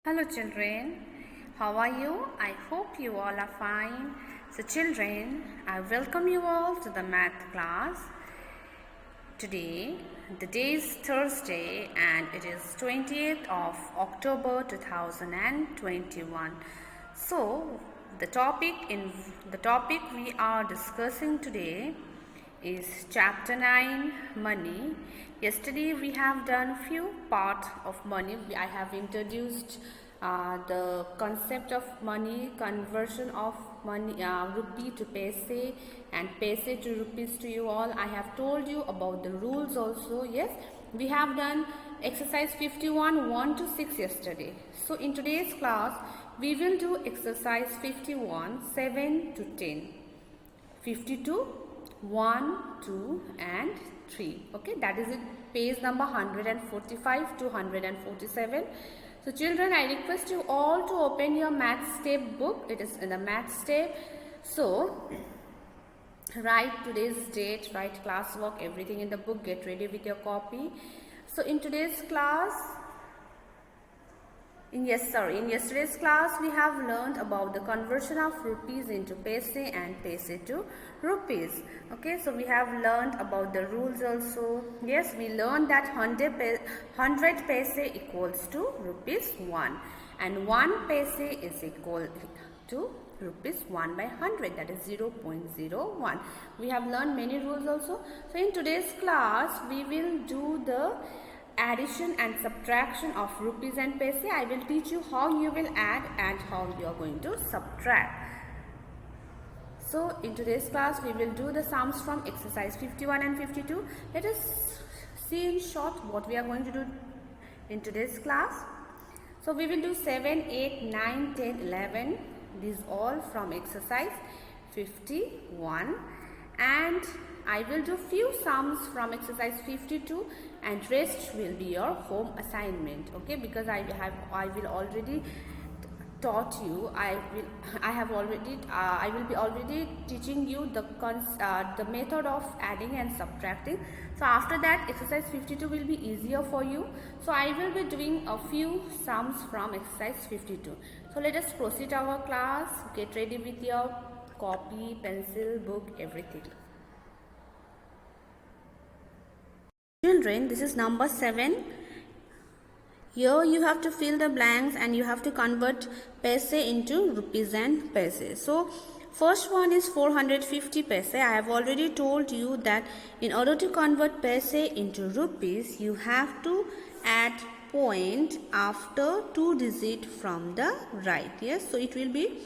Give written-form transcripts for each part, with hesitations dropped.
Hello children, how are you? I hope you all are fine. So children, I welcome you all to the math class. Today, the day is Thursday and it is 20th of October 2021. So, the topic we are discussing today is chapter 9, money. Yesterday we have done few parts of money. I have introduced the concept of money, conversion of money, rupee to paise and paise to rupees to you all. I have told you about the rules also. Yes, we have done exercise 51 1 to 6 yesterday. So in today's class we will do exercise 51 7 to 10, 52 1, 2 and 3. Okay, that is it, page number 145 to 147. So children, I request you all to open your math step book. It is in the math step. So write today's date, write classwork, everything in the book, get ready with your copy. So in today's class, in yesterday's class we have learned about the conversion of rupees into paise and paise to rupees. Okay, so we have learned about the rules also. Yes, we learned that 100 paise equals to rupees 1 and 1 paise is equal to rupees 1 by 100, that is 0.01. We have learned many rules also. So in today's class we will do the addition and subtraction of rupees and paise. I will teach you how you will add and how you are going to subtract. So in today's class we will do the sums from exercise 51 and 52. Let us see in short what we are going to do in today's class. So we will do 7, 8, 9, 10, 11. These all from exercise 51, and I will do few sums from exercise 52 and rest will be your home assignment. Okay, because I will already taught you, I will be already teaching you the method of adding and subtracting. So after that exercise 52 will be easier for you. So I will be doing a few sums from exercise 52. So let us proceed our class. Get ready with your copy, pencil, book, everything. Children, this is number 7. Here you have to fill the blanks and you have to convert paise into rupees and paise. So first one is 450 paise. I have already told you that in order to convert paise into rupees, you have to add point after 2 digit from the right. Yes, so it will be,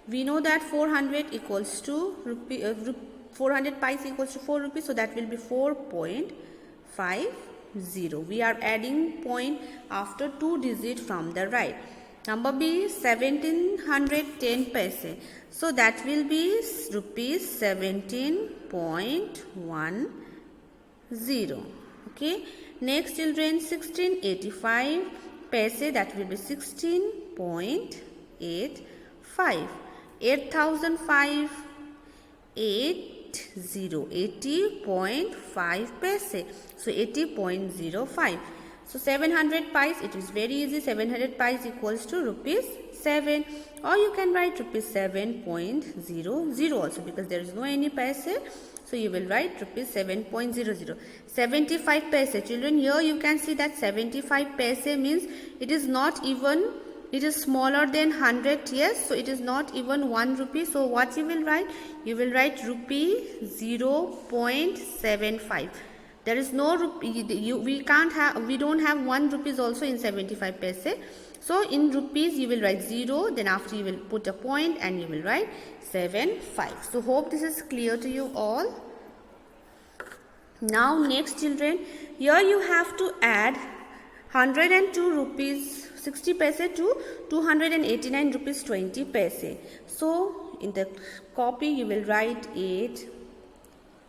we know that 400 equals to 400 pice equals to 4 rupees, so that will be 4.50. We are adding point after 2 digit from the right. Number B, 1710 paise. So that will be rupees 17.10. Okay. Next children, 1685 paise, that will be 16.85. 8005, 80.5 paise, so 80.05. So 700 pice, it is very easy. 700 pice equals to rupees 7, or you can write rupees 7.00 also, because there is no any paise, so you will write rupees 7.00. 75 paise, children, here you can see that 75 paise means it is not even, it is smaller than 100. Yes, so it is not even 1 rupee. So what you will write? You will write rupee 0.75. There is no rupee, we don't have 1 rupees also in 75 paise. So in rupees you will write 0, then after you will put a point and you will write 75. So hope this is clear to you all. Now next children, here you have to add 102 rupees 60 paise to 289 rupees 20 paise. So in the copy you will write 8,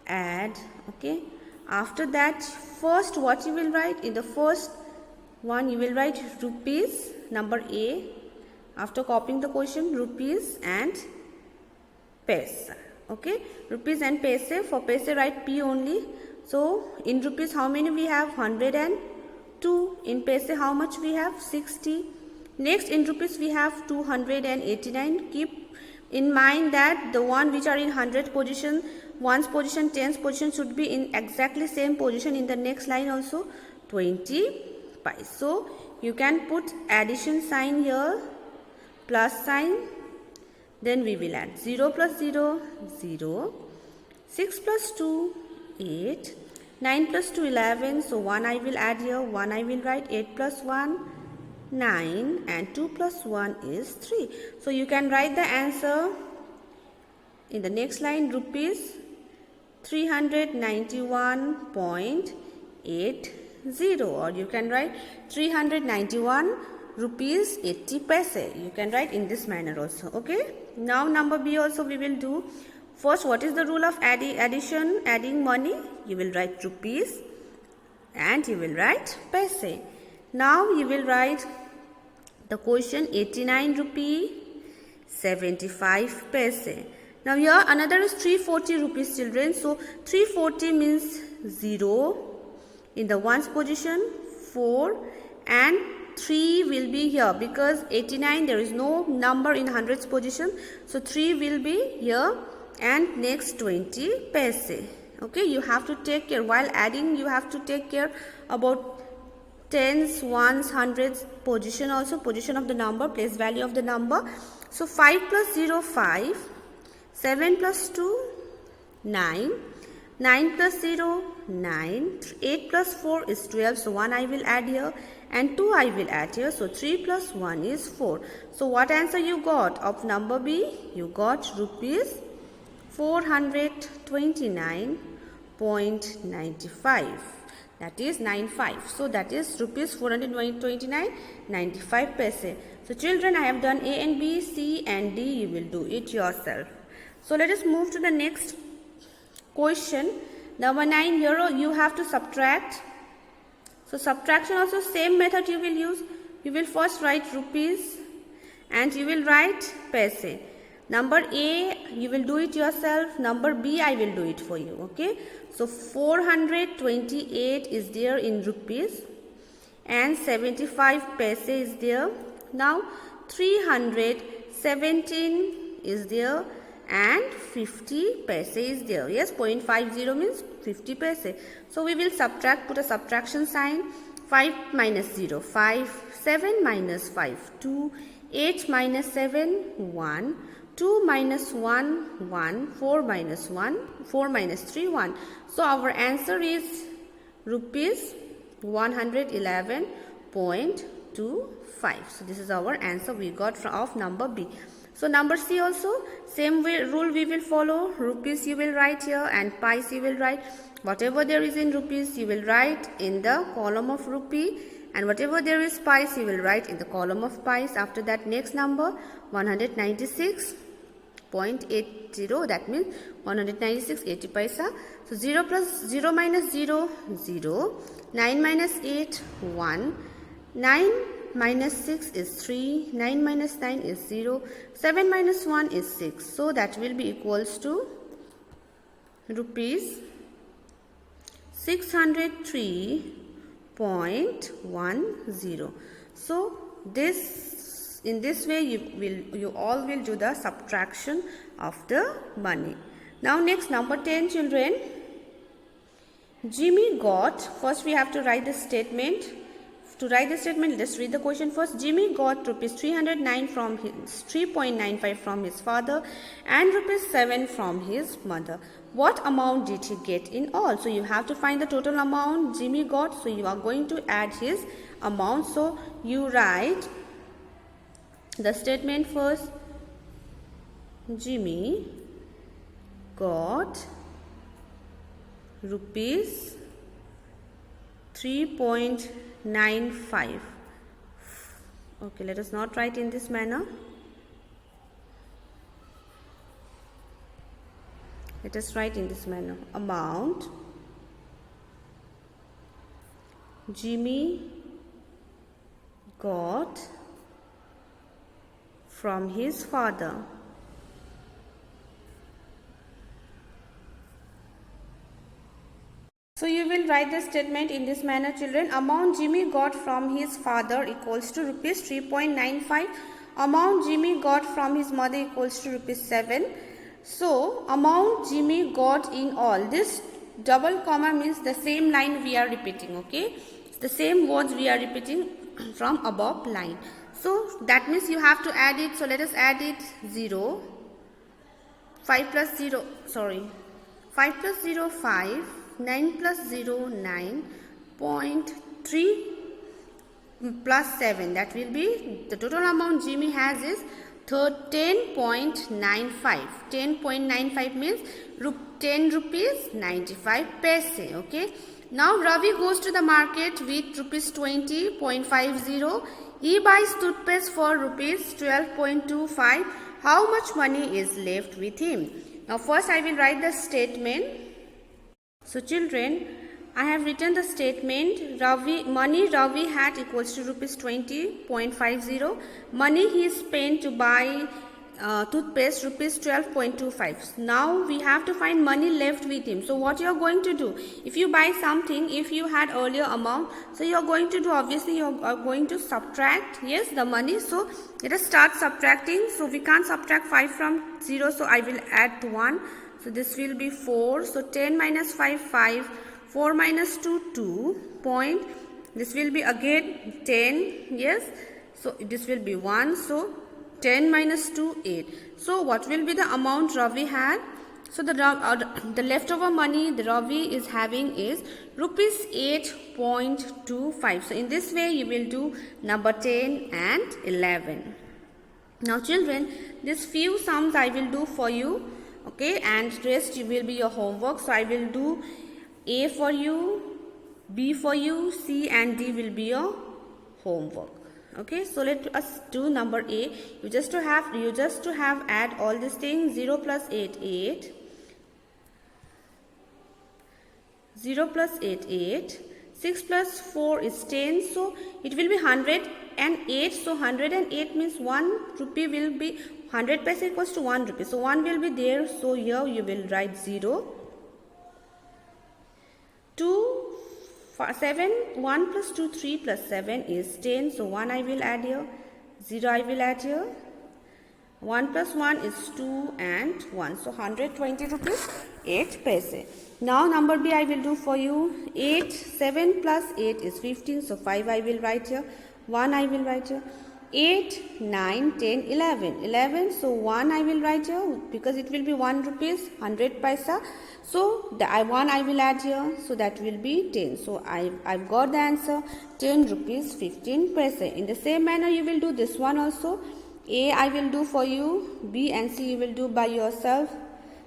add. Okay, after that first what you will write? In the first one you will write rupees, number A, after copying the question, rupees and paise. Okay, rupees and paise. For paise write P only. So in rupees how many we have? 102. In paise how much we have? 60. Next, in rupees we have 289. Keep in mind that the one which are in 100th position, 1's position, 10th position should be in exactly same position in the next line also, 20 pice. So you can put addition sign here, plus sign, then we will add 0 plus 0, 0, 6 plus 2, 8, 9 plus 2, 11, so 1 I will add here, 1 I will write, 8 plus 1, 9, and 2 plus 1 is 3. So you can write the answer in the next line, rupees 391.80, or you can write 391 rupees 80 paise. You can write in this manner also. Okay. Now number B also we will do. First, what is the rule of addition, adding money? You will write rupees and you will write paise. Now you will write the question 89 rupee 75 paise. Now here another is 340 rupees, children. So 340 means 0 in the ones position, 4 and 3 will be here because 89 there is no number in hundreds position. So 3 will be here and next 20 paise. Okay, you have to take care while adding. You have to take care about tens, ones, hundreds position also, position of the number, place value of the number. So 5 plus 0, 5, 7 plus 2, 9, 9 plus 0, 9, 8 plus 4 is 12, so 1 I will add here and 2 I will add here, so 3 plus 1 is 4. So what answer you got of number B? You got rupees 429.95. That is 95. So that is rupees 429.95 paise. So children, I have done A and B, C and D. You will do it yourself. So let us move to the next question. Number 9, here you have to subtract. So subtraction also same method you will use. You will first write rupees and you will write paise. Number A, you will do it yourself. Number B, I will do it for you. Okay. So 428 is there in rupees and 75 paise is there. Now 317 is there and 50 paise is there. Yes, 0.50 means 50 paise. So we will subtract, put a subtraction sign. 5 minus 0, 5, 7 minus 5, 2, 8 minus 7, 1, 2 minus 1, 1, 4 minus 1, 4 minus 3, 1. So our answer is rupees 111.25. So this is our answer we got of number B. So number C also, same way rule we will follow. Rupees you will write here and pice you will write. Whatever there is in rupees you will write in the column of rupee, and whatever there is pice you will write in the column of pice. After that, next number 196.80, that means 196.80 paisa. So 0 plus 0 minus 0, 0, 9 minus 8, 1, 9 minus 6 is 3, 9 minus 9 is 0, 7 minus 1 is 6. So that will be equals to rupees 603.10. So this, in this way you all will do the subtraction of the money. Now next, number 10, children. Jimmy got, first we have to write the statement. To write the statement, let's read the question first. Jimmy got rupees 309 from his 3.95 from his father and rupees 7 from his mother. What amount did he get in all? So you have to find the total amount Jimmy got. So you are going to add his amount. So you write the statement first. Jimmy got rupees 3.95. Okay, let us not write in this manner. Let us write in this manner. Amount Jimmy got from his father. So you will write the statement in this manner, children. Amount Jimmy got from his father equals to rupees 3.95. Amount Jimmy got from his mother equals to rupees 7. So amount Jimmy got in all. This double comma means the same line we are repeating, okay? It's the same words we are repeating from above line. So that means you have to add it. So let us add it. 0, 5 plus 0, 5 plus 0, 5, 9 plus 0, 9, 0.3 plus 7. That will be, the total amount Jimmy has is 10.95. 10.95 means 10 rupees 95 paise, okay? Now Ravi goes to the market with rupees 20.50. He buys toothpaste for rupees 12.25. How much money is left with him? Now first I will write the statement. So children, I have written the statement. Money Ravi had equals to rupees 20.50. Money he spent to buy toothpaste rupees 12.25. Now we have to find money left with him. So what you are going to do? If you buy something, if you had earlier amount, so you are going to do, obviously you are going to subtract, yes, the money. So let us start subtracting. So we can't subtract 5 from 0, so I will add 1. So this will be 4. So 10 minus 5, 5. 4 minus 2, 2. Point. This will be again 10, yes. So this will be 1. So 10 minus 2, 8. So what will be the amount Ravi had? So the leftover money the Ravi is having is rupees 8.25. So in this way you will do number 10 and 11. Now children, these few sums I will do for you, okay, and rest will be your homework. So I will do A for you, B for you, C and D will be your homework. Okay, so let us do number A. You just to have add all these things. 0 plus 8, 8. 0 plus 8, 8. 6 plus 4 is 10. So it will be 108. So 108 means 1 rupee will be 100 paise equals to 1 rupee. So 1 will be there. So here you will write 0. 7, 1 plus 2, 3 plus 7 is 10. So 1 I will add here. 0 I will add here. 1 plus 1 is 2 and 1. So 120 rupees 8 paise. Now number B I will do for you. 8, 7 plus 8 is 15. So 5 I will write here. 1 I will write here. 8, 9, 10, 11. 11. So 1 I will write here because it will be 1 rupees 100 paisa. So the 1 I will add here. So that will be 10. So I've got the answer 10 rupees 15 paise. In the same manner you will do this one also. A I will do for you. B and C you will do by yourself.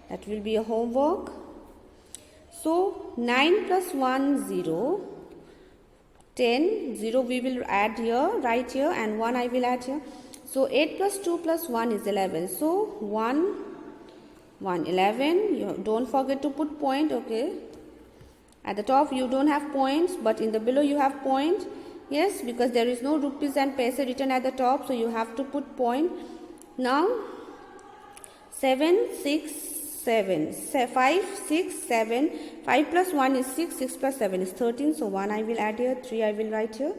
That will be your homework. So 9 plus 1 0. 10, 0 we will add here, right here, and 1 I will add here. So 8 plus 2 plus 1 is 11. So 1, 11. You don't forget to put point, okay. At the top you don't have points, but in the below you have point. Yes, because there is no rupees and paise written at the top, so you have to put point. Now 7, 6, 7, 5, 6, 7, 5 plus 1 is 6, 6 plus 7 is 13, so 1 I will add here, 3 I will write here,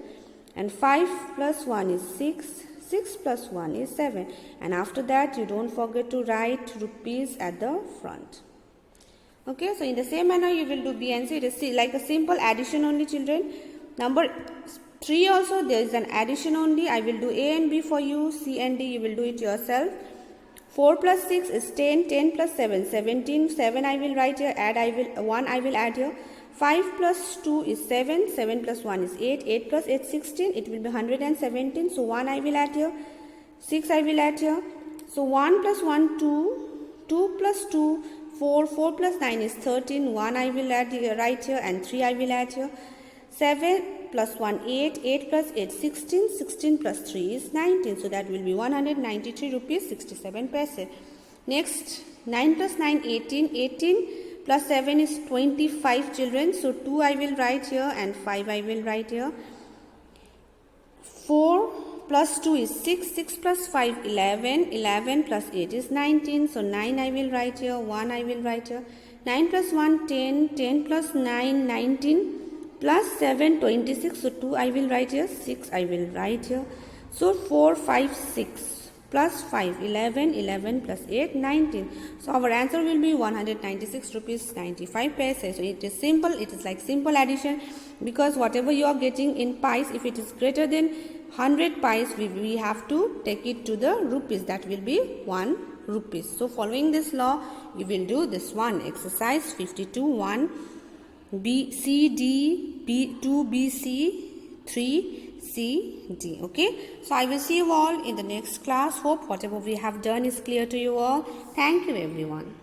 and 5 plus 1 is 6, 6 plus 1 is 7, and after that you don't forget to write rupees at the front. Okay, so in the same manner you will do B and C. It is like a simple addition only, children. Number 3 also there is an addition only. I will do A and B for you, C and D you will do it yourself. 4 plus 6 is 10, 10 plus 7, 17, 7 I will write here, 1 I will add here. 5 plus 2 is 7, 7 plus 1 is 8, 8 plus 8 16, it will be 117, so 1 I will add here, 6 I will add here. So 1 plus 1, 2, 2 plus 2, 4, 4 plus 9 is 13, 1 I will add here, right here, and 3 I will add here. 7 plus 1, 8, 8 plus 8, 16, 16 plus 3 is 19. So that will be 193 rupees 67 paise. Next, 9 plus 9, 18, 18 plus 7 is 25, children. So 2 I will write here and 5 I will write here. 4 plus 2 is 6, 6 plus 5, 11, 11 plus 8 is 19. So 9 I will write here, 1 I will write here. 9 plus 1, 10, 10 plus 9, 19, plus 7, 26. So 2 I will write here, 6 I will write here. So 4, 5, 6 plus 5, 11, 11 plus 8, 19. So our answer will be 196 rupees 95 paise. So it is simple, it is like simple addition, because whatever you are getting in pies, if it is greater than 100 pies, we have to take it to the rupees, that will be 1 rupees. So following this law, we will do this one, exercise 52, 1 B C D B 2 B C 3 C D. Okay, so I will see you all in the next class. Hope whatever we have done is clear to you all. Thank you everyone.